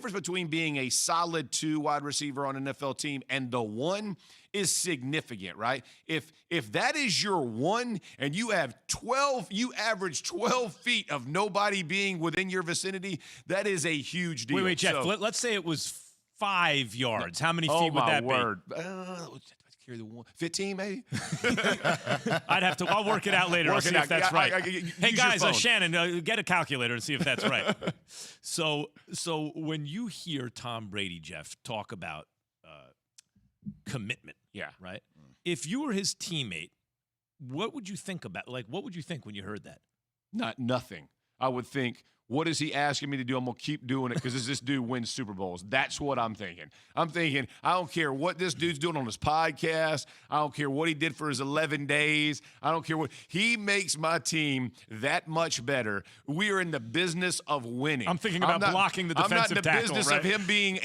difference between being a solid 2 wide receiver on an NFL team and the 1 is significant, right? If that is your 1 and you average 12 feet of nobody being within your vicinity, that is a huge deal. Wait, Jeff. Let's say it was 5 yards. How many feet would that be? 15, maybe. I'll work it out later. I'll see if that's right. Hey guys, Shannon, get a calculator and see if that's right. So when you hear Tom Brady, Jeff, talk about commitment, right? If you were his teammate, what would you think about? Like, what would you think when you heard that? Nothing. I would think, what is he asking me to do? I'm going to keep doing it because this dude wins Super Bowls. That's what I'm thinking. I'm thinking, I don't care what this dude's doing on his podcast. I don't care what he did for his 11 days. I don't care what. He makes my team that much better. We are in the business of winning. I'm thinking about blocking the defensive tackle. I'm not in the business of him being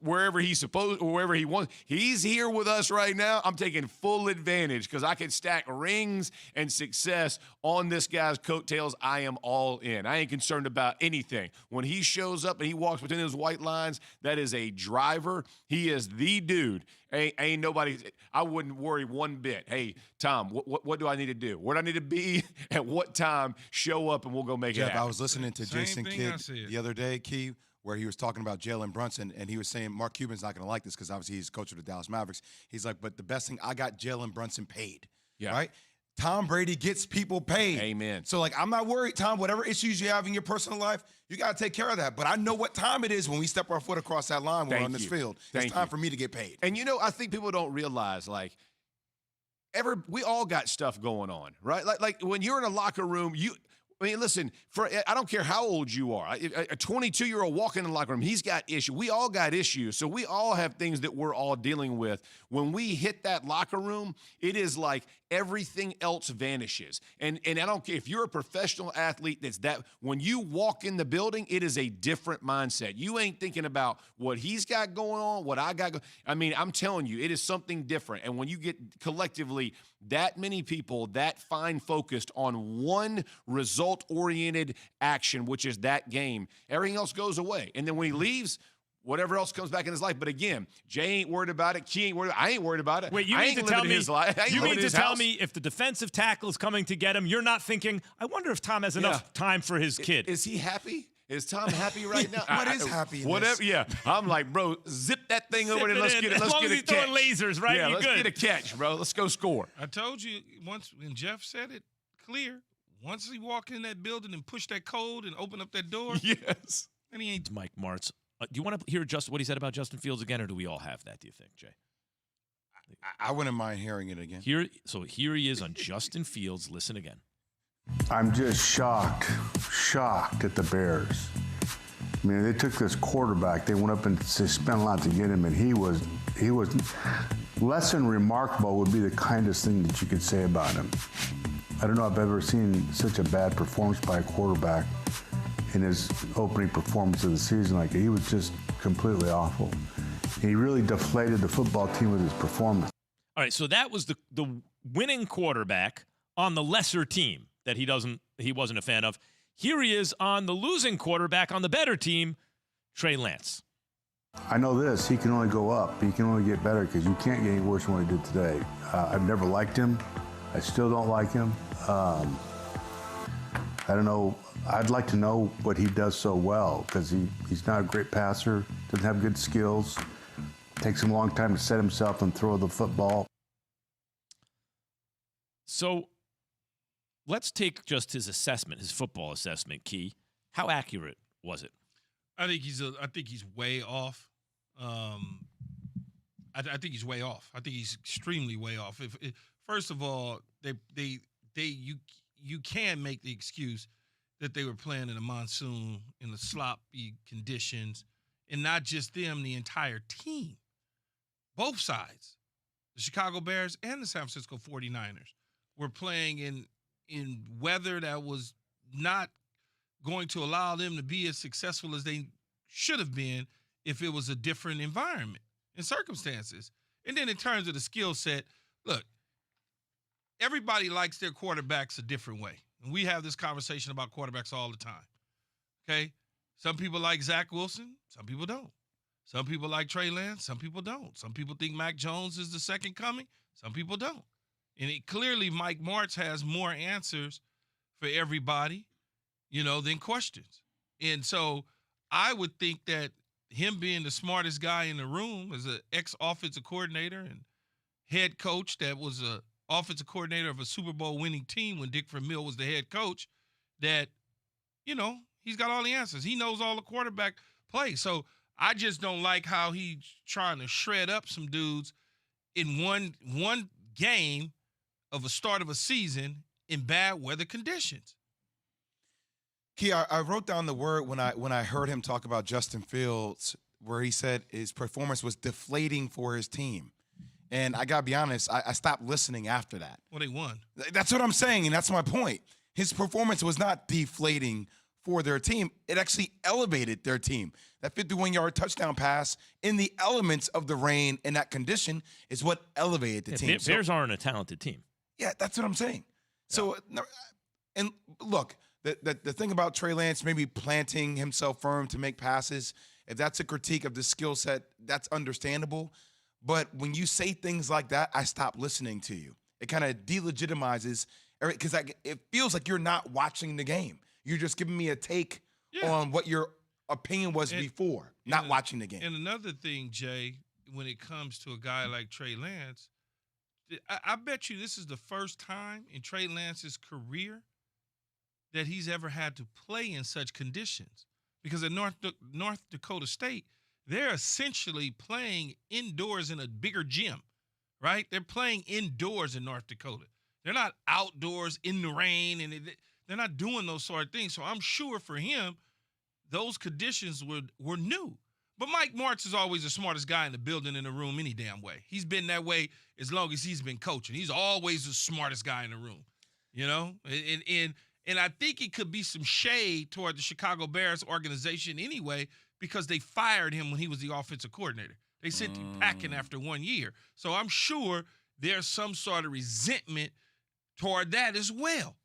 wherever he's supposed, or wherever he wants. He's here with us right now. I'm taking full advantage because I can stack rings and success on this guy's coattails. I am all in. I ain't concerned about anything. When he shows up and he walks between those white lines, that is a driver. He is the dude. Ain't nobody. I wouldn't worry one bit. Hey, Tom, what do I need to do? Where do I need to be? At what time? Show up and we'll go make it happen. I was listening to Jason Kidd the other day, Key, where he was talking about Jalen Brunson, and he was saying Mark Cuban's not going to like this because obviously he's coach of the Dallas Mavericks. He's like, but the best thing, I got Jalen Brunson paid. Yeah. Right? Tom Brady gets people paid. Amen. So, I'm not worried, Tom. Whatever issues you have in your personal life, you got to take care of that. But I know what time it is when we step our foot across that line when we're on this field. It's time for me to get paid. And, I think people don't realize, we all got stuff going on, right? Like when you're in a locker room, listen, I don't care how old you are. A 22-year-old walking in the locker room, he's got issues. We all got issues. So we all have things that we're all dealing with. When we hit that locker room, it is like everything else vanishes. And I don't care if you're a professional athlete, when you walk in the building, it is a different mindset. You ain't thinking about what he's got going on, what I got going. I'm telling you, it is something different. And when you get collectively that many people that fine focused on one result-oriented action, which is that game, everything else goes away. And then when he leaves, whatever else comes back in his life. But again, Jay ain't worried about it. Key ain't worried about it. I ain't worried about it. Wait, you mean to tell me if the defensive tackle is coming to get him, you're not thinking, I wonder if Tom has enough time for his kid. Is he happy? Is Tom happy right now? What is happy? Whatever. Yeah, I'm like, bro, zip that thing over there. Let's get it. Let's get a catch. Throwing lasers, right? Yeah, You're let's get a catch, bro. Let's go score. I told you once when Jeff said it clear. Once he walked in that building and pushed that code and opened up that door. Yes. And he ain't. Mike Martz. Do you want to hear what he said about Justin Fields again, or do we all have that? Do you think, Jay? I wouldn't mind hearing it again. Here he is on Justin Fields. Listen again. I'm just shocked at the Bears. I mean, they took this quarterback. They went up and they spent a lot to get him, and he was less than remarkable would be the kindest thing that you could say about him. I don't know if I've ever seen such a bad performance by a quarterback in his opening performance of the season. Like, he was just completely awful. He really deflated the football team with his performance. All right, so that was the winning quarterback on the lesser team that he wasn't a fan of. Here he is on the losing quarterback on the better team, Trey Lance. I know this, he can only go up. He can only get better because you can't get any worse than what he did today. I've never liked him. I still don't like him. I don't know. I'd like to know what he does so well because he's not a great passer, doesn't have good skills, takes him a long time to set himself and throw the football. So let's take just his assessment, his football assessment, Key. How accurate was it? I think he's way off. I think he's way off. I think he's extremely way off. First of all, you can make the excuse that they were playing in a monsoon in the sloppy conditions, and not just them, the entire team. Both sides, the Chicago Bears and the San Francisco 49ers, were playing in weather that was not going to allow them to be as successful as they should have been if it was a different environment and circumstances. And then in terms of the skill set, look, everybody likes their quarterbacks a different way. And we have this conversation about quarterbacks all the time, okay? Some people like Zach Wilson. Some people don't. Some people like Trey Lance. Some people don't. Some people think Mac Jones is the second coming. Some people don't. And clearly Mike Martz has more answers for everybody, than questions. And so I would think that him being the smartest guy in the room as an ex-offensive coordinator and head coach that was a offensive coordinator of a Super Bowl winning team when Dick Vermeil was the head coach, that, he's got all the answers. He knows all the quarterback plays. So I just don't like how he's trying to shred up some dudes in one game of a start of a season in bad weather conditions. Key, I wrote down the word when I heard him talk about Justin Fields, where he said his performance was deflating for his team. And I got to be honest, I stopped listening after that. Well, they won. That's what I'm saying, and that's my point. His performance was not deflating for their team. It actually elevated their team. That 51-yard touchdown pass in the elements of the rain and that condition is what elevated the team. Bears aren't a talented team. Yeah, that's what I'm saying. So, and look, the thing about Trey Lance maybe planting himself firm to make passes, if that's a critique of the skill set, that's understandable. But when you say things like that, I stop listening to you. It kind of delegitimizes, because it feels like you're not watching the game. You're just giving me a take on what your opinion was before, not watching the game. And another thing, Jay, when it comes to a guy like Trey Lance, I bet you this is the first time in Trey Lance's career that he's ever had to play in such conditions. Because at North Dakota State, they're essentially playing indoors in a bigger gym, right? They're playing indoors in North Dakota. They're not outdoors in the rain, and they're not doing those sort of things. So I'm sure for him, those conditions were new. But Mike Martz is always the smartest guy in the building, in the room, any damn way. He's been that way as long as he's been coaching. He's always the smartest guy in the room, And I think it could be some shade toward the Chicago Bears organization anyway, because they fired him when he was the offensive coordinator. They sent him packing after 1 year. So I'm sure there's some sort of resentment toward that as well.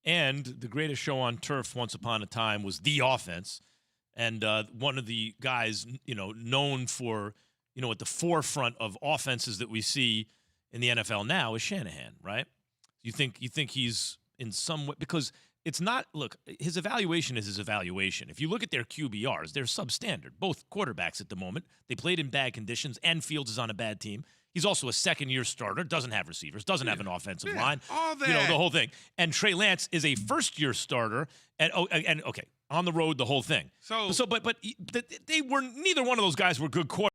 And the greatest show on turf once upon a time was The Offense. And one of the guys, known for, at the forefront of offenses that we see in the NFL now is Shanahan, right? You think he's in some way, because it's not, look, his evaluation is his evaluation. If you look at their QBRs, they're substandard. Both quarterbacks at the moment, they played in bad conditions, and Fields is on a bad team. He's also a second-year starter, doesn't have receivers, doesn't have an offensive line. All that. The whole thing. And Trey Lance is a first-year starter, and okay, on the road, the whole thing. But they were, neither one of those guys were good quarterbacks.